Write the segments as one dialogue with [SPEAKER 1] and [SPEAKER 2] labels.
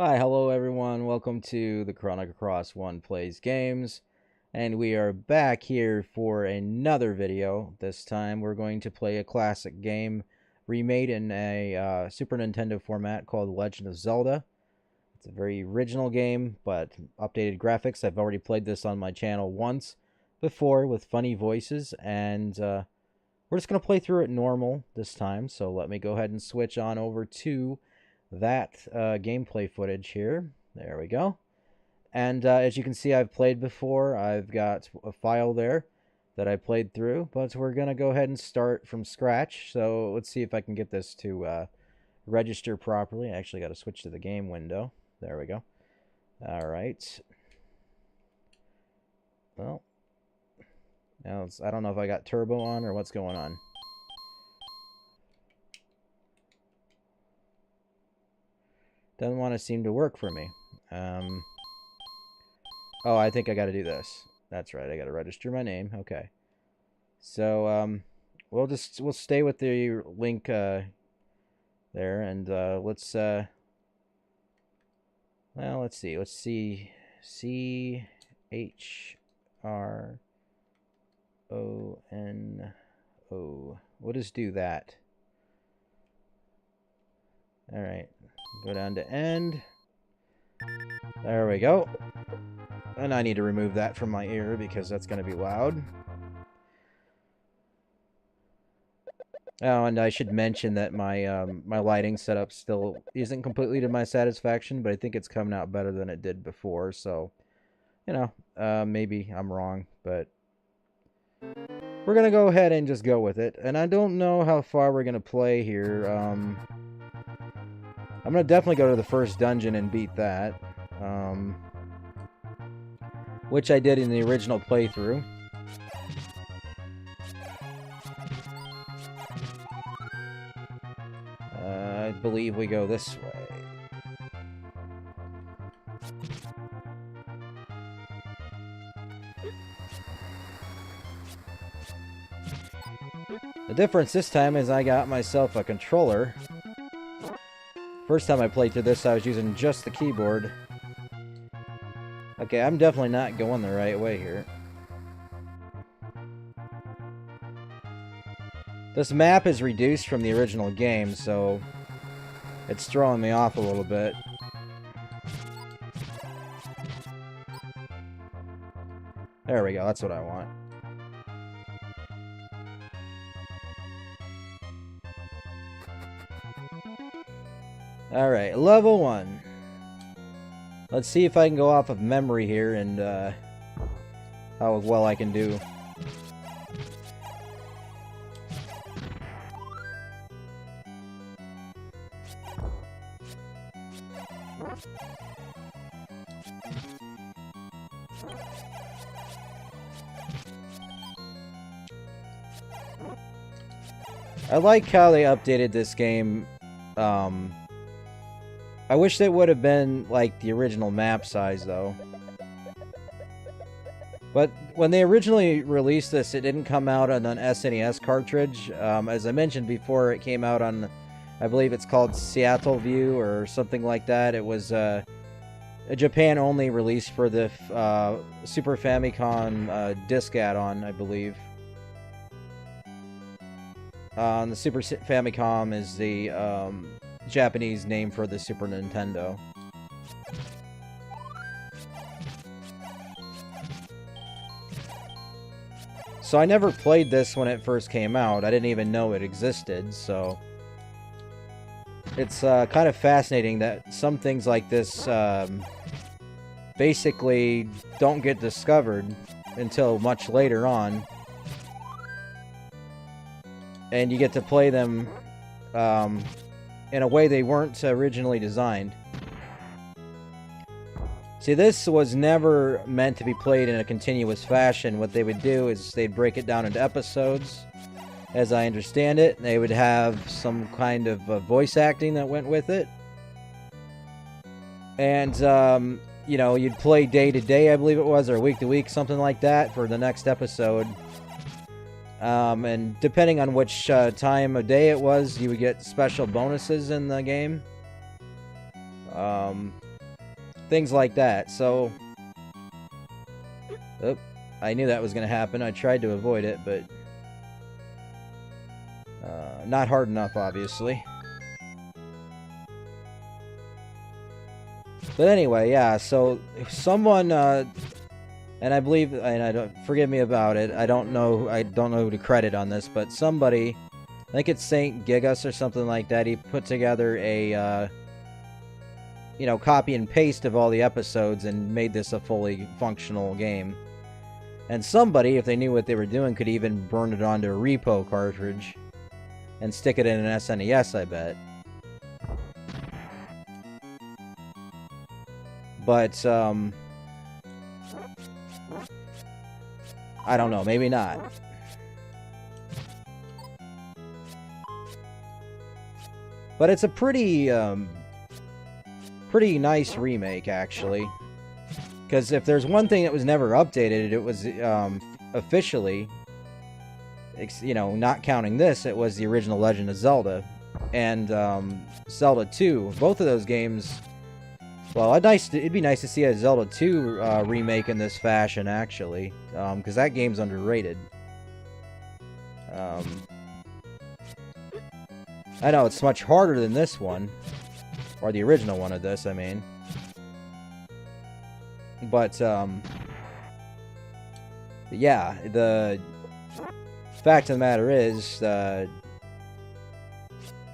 [SPEAKER 1] Hi, hello everyone. Welcome to the Chrono Cross 1 Plays Games. And we are back here for another video. This time we're going to play a classic game remade in a Super Nintendo format called Legend of Zelda. It's a very original game, but updated graphics. I've already played this on my channel once before with funny voices, and we're just going to play through it normal this time. So let me go ahead and switch on over to that gameplay footage here. There we go. And as you can see, I've played before. I've got a file there that I played through, but we're going to go ahead and start from scratch. So let's see if I can get this to register properly. I actually got to switch to the game window. There we go. All right. Well, now I don't know if I got turbo on or what's going on. Doesn't want to seem to work for me. Oh, I think I got to do this. That's right. I got to register my name. Okay. So we'll stay with the link there, and let's well, let's see. Let's see. CHRONO. We'll just do that. All right. Go down to end. There we go. And I need to remove that from my ear because that's going to be loud. Oh, and I should mention that my my lighting setup still isn't completely to my satisfaction, but I think it's coming out better than it did before. So, you know, maybe I'm wrong, but we're going to go ahead and just go with it. And I don't know how far we're going to play here. I'm going to definitely go to the first dungeon and beat that. Which I did in the original playthrough. I believe we go this way. The difference this time is I got myself a controller. First time I played through this, I was using just the keyboard. Okay, I'm definitely not going the right way here. This map is reduced from the original game, so it's throwing me off a little bit. There we go, that's what I want. Alright, level 1. Let's see if I can go off of memory here and how well I can do. I like how they updated this game. I wish it would have been like the original map size, though. But when they originally released this, it didn't come out on an SNES cartridge. As I mentioned before, it came out on, I believe it's called Seattle View or something like that. It was a Japan-only release for the Super Famicom disc add-on, I believe. The Super Famicom is the Japanese name for the Super Nintendo. So I never played this when it first came out. I didn't even know it existed, so it's kind of fascinating that some things like this basically don't get discovered until much later on. And you get to play them in a way they weren't originally designed. See, this was never meant to be played in a continuous fashion. What they would do is they'd break it down into episodes, as I understand it. They would have some kind of voice acting that went with it. And, you know, you'd play day to day, I believe it was, or week to week, something like that, for the next episode. And depending on which time of day it was, you would get special bonuses in the game. things like that. So, I knew that was going to happen. I tried to avoid it, but not hard enough, obviously. But anyway, yeah. So if someone, and I believe, and I don't forgive me about it. I don't know who to credit on this, but somebody, I think it's Saint Gigas or something like that. He put together a, copy and paste of all the episodes and made this a fully functional game. And somebody, if they knew what they were doing, could even burn it onto a repo cartridge and stick it in an SNES, I bet. But, I don't know, maybe not. But it's a pretty nice remake, actually. Because if there's one thing that was never updated, it was officially, not counting this, it was the original Legend of Zelda. And Zelda 2, both of those games, well, it'd be nice to see a Zelda 2 remake in this fashion, actually. Because that game's underrated. I know, it's much harder than this one. Or the original one of this, I mean. But, yeah, the fact of the matter is,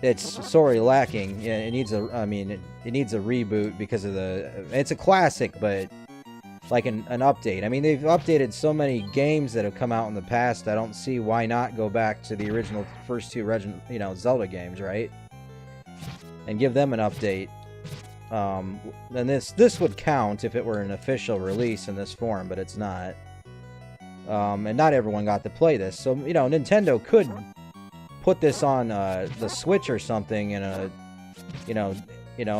[SPEAKER 1] it's sorely lacking. It needs a reboot because of it's a classic, but like an update. I mean, they've updated so many games that have come out in the past, I don't see why not go back to the original first two Zelda games, right? And give them an update. And this would count if it were an official release in this form, but it's not. And not everyone got to play this, so Nintendo could put this on the Switch or something in a,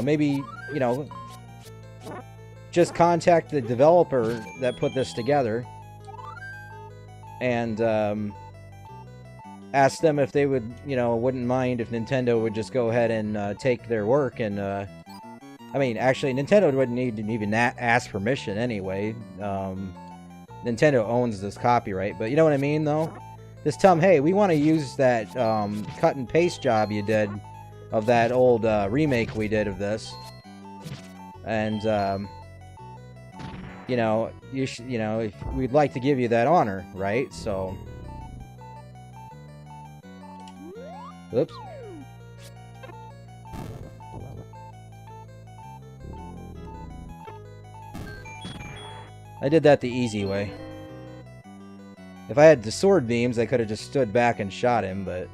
[SPEAKER 1] maybe just contact the developer that put this together and ask them if they would, wouldn't mind if Nintendo would just go ahead and take their work and. I mean, actually, Nintendo wouldn't need to even ask permission anyway. Nintendo owns this copyright, but you know what I mean, though? Just tell them, hey, we want to use that cut and paste job you did of that old remake we did of this, and if we'd like to give you that honor, right? So, oops. I did that the easy way. If I had the sword beams, I could have just stood back and shot him, but...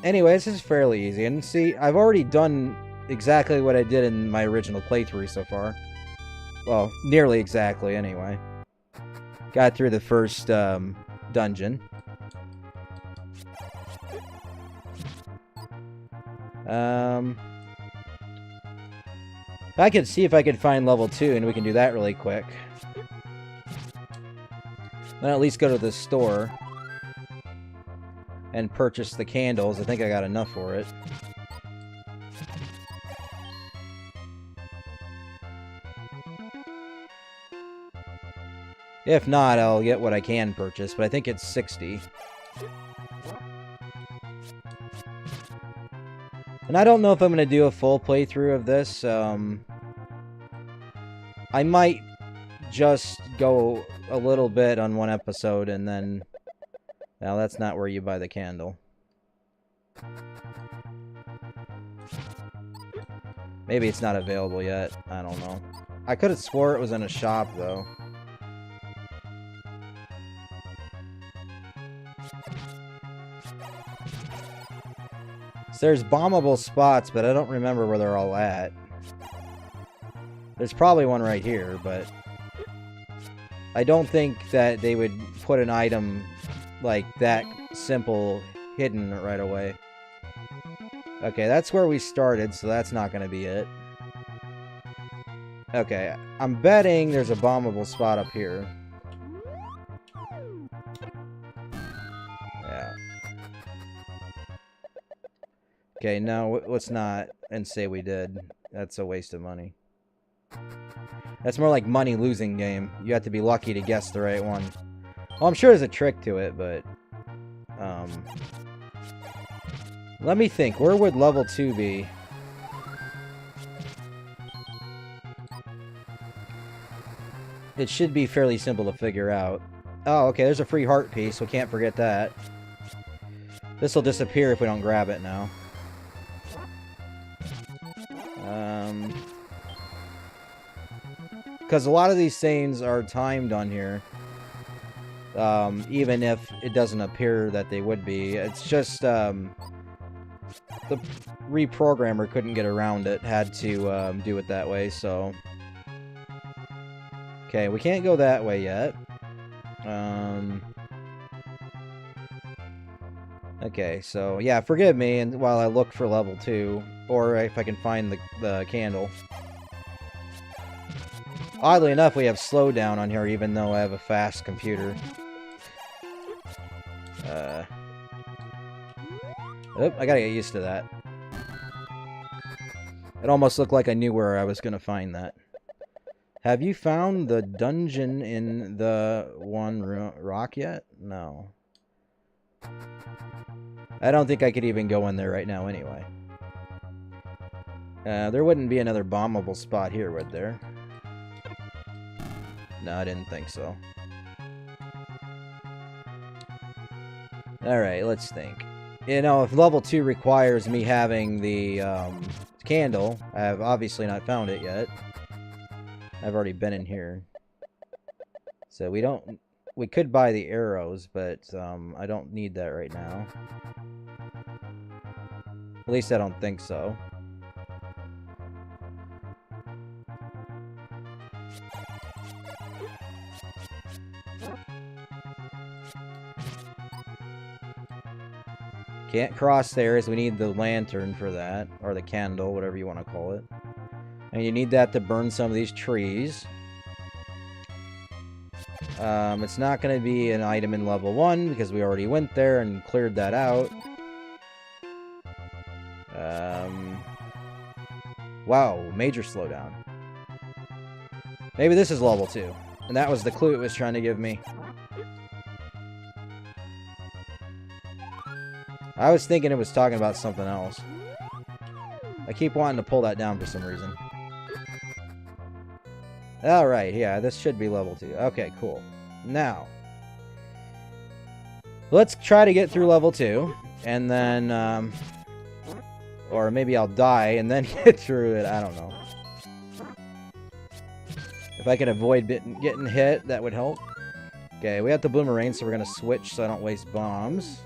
[SPEAKER 1] Anyway, this is fairly easy. And see, I've already done exactly what I did in my original playthrough so far. Well, nearly exactly, anyway. Got through the first dungeon. I could see if I could find level 2, and we can do that really quick. Then at least go to the store and purchase the candles. I think I got enough for it. If not, I'll get what I can purchase, but I think it's 60. And I don't know if I'm going to do a full playthrough of this. I might just go a little bit on one episode and then... Well, that's not where you buy the candle. Maybe it's not available yet. I don't know. I could have swore it was in a shop, though. So there's bombable spots, but I don't remember where they're all at. There's probably one right here, but... I don't think that they would put an item like that simple hidden right away. Okay, that's where we started, so that's not going to be it. Okay, I'm betting there's a bombable spot up here. Yeah. Okay, no, let's not and say we did. that's a waste of money. That's more like money-losing game. You have to be lucky to guess the right one. Well, I'm sure there's a trick to it, but... let me think. Where would level 2 be? It should be fairly simple to figure out. Oh, okay, there's a free heart piece, so can't forget that. This will disappear if we don't grab it now. Because a lot of these things are timed on here. Even if it doesn't appear that they would be. It's just, the reprogrammer couldn't get around it. Had to, do it that way, so... Okay, we can't go that way yet. Okay, so, yeah, forgive me and while I look for level 2. Or if I can find the candle. Oddly enough, we have slowdown on here, even though I have a fast computer. Oop, I gotta get used to that. It almost looked like I knew where I was gonna find that. Have you found the dungeon in the one rock yet? No. I don't think I could even go in there right now anyway. There wouldn't be another bombable spot here, would there? No, I didn't think so. Alright, let's think. You know, if level 2 requires me having the candle, I have obviously not found it yet. I've already been in here. So we could buy the arrows, but I don't need that right now. At least I don't think so. Can't cross there, as we need the lantern for that, or the candle, whatever you want to call it. And you need that to burn some of these trees. It's not going to be an item in level 1, because we already went there and cleared that out. Wow, major slowdown. Maybe this is level 2, and that was the clue it was trying to give me. I was thinking it was talking about something else. I keep wanting to pull that down for some reason. Alright, yeah, this should be level 2. Okay, cool. Now, let's try to get through level 2, and then, or maybe I'll die and then get through it, I don't know. If I can avoid getting hit, that would help. Okay, we have the boomerang, so we're going to switch so I don't waste bombs.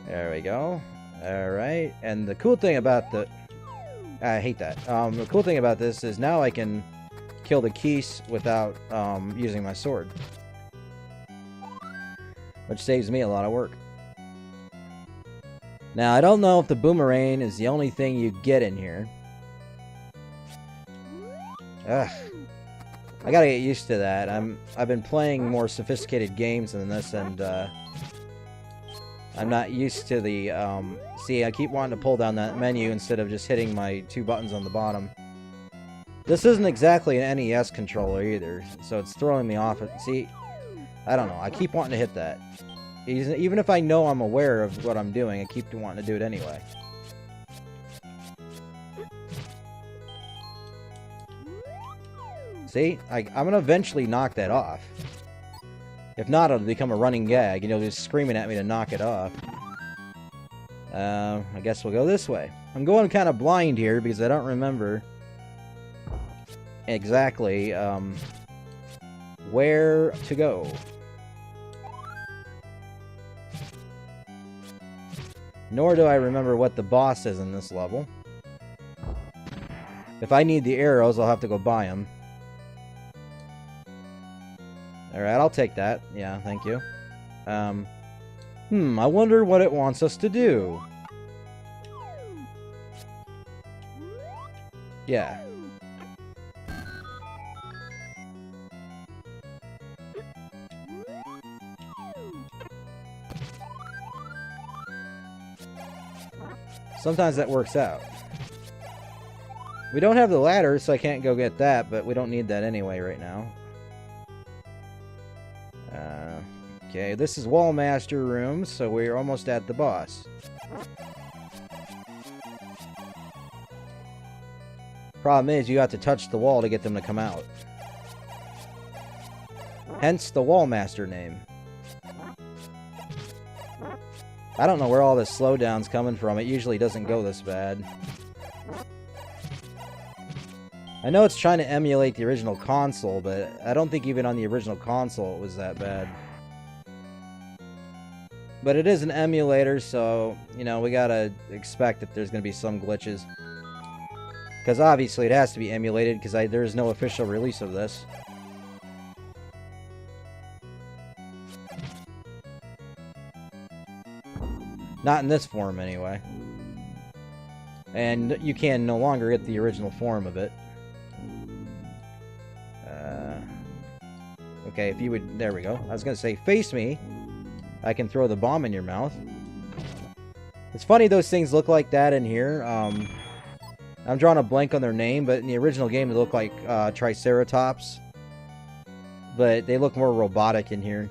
[SPEAKER 1] There we go. Alright, and the cool thing about the... I hate that. The cool thing about this is now I can kill the keys without using my sword. Which saves me a lot of work. Now, I don't know if the boomerang is the only thing you get in here. Ugh. I gotta get used to that. I've been playing more sophisticated games than this, and I'm not used to the, see, I keep wanting to pull down that menu instead of just hitting my 2 buttons on the bottom. This isn't exactly an NES controller either, so it's throwing me off. See, I don't know, I keep wanting to hit that. Even if I know I'm aware of what I'm doing, I keep wanting to do it anyway. See, I'm gonna eventually knock that off. If not, it'll become a running gag, and you'll be screaming at me to knock it off. I guess we'll go this way. I'm going kind of blind here, because I don't remember exactly, where to go. Nor do I remember what the boss is in this level. If I need the arrows, I'll have to go buy them. Alright, I'll take that. Yeah, thank you. I wonder what it wants us to do. Yeah. Sometimes that works out. We don't have the ladder, so I can't go get that, but we don't need that anyway right now. Okay, this is Wall Master Room, so we're almost at the boss. Problem is, you have to touch the wall to get them to come out. Hence the Wall Master name. I don't know where all this slowdown's coming from. It usually doesn't go this bad. I know it's trying to emulate the original console, but I don't think even on the original console it was that bad. But it is an emulator, so, you know, we gotta expect that there's gonna be some glitches. Because obviously it has to be emulated, because there's no official release of this. Not in this form, anyway. And you can no longer get the original form of it. Okay, if you would... There we go. I was going to say, face me. I can throw the bomb in your mouth. It's funny those things look like that in here. I'm drawing a blank on their name, but in the original game they look like Triceratops. But they look more robotic in here.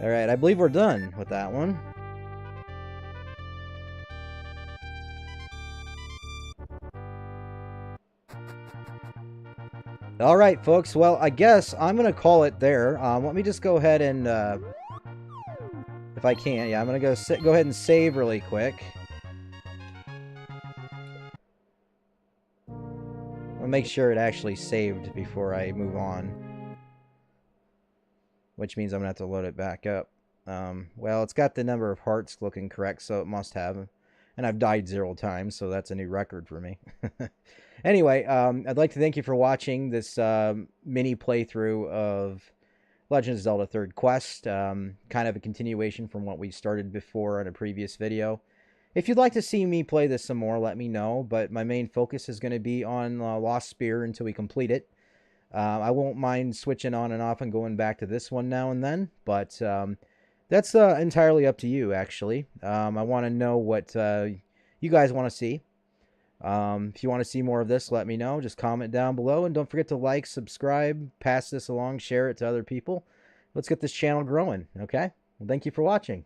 [SPEAKER 1] Alright, I believe we're done with that one. Alright, folks. Well, I guess I'm going to call it there. Let me just go ahead and... if I can, yeah, I'm going to go ahead and save really quick. I'll make sure it actually saved before I move on. Which means I'm going to have to load it back up. Well, it's got the number of hearts looking correct, so it must have. And I've died 0 times, so that's a new record for me. Anyway, I'd like to thank you for watching this mini playthrough of Legend of Zelda Third Quest. Kind of a continuation from what we started before in a previous video. If you'd like to see me play this some more, let me know. But my main focus is going to be on Lost Spear until we complete it. I won't mind switching on and off and going back to this one now and then. But that's entirely up to you, actually. I want to know what you guys want to see. If you want to see more of this, let me know. Just comment down below. And don't forget to like, subscribe, pass this along, share it to other people. Let's get this channel growing, okay? Well, thank you for watching.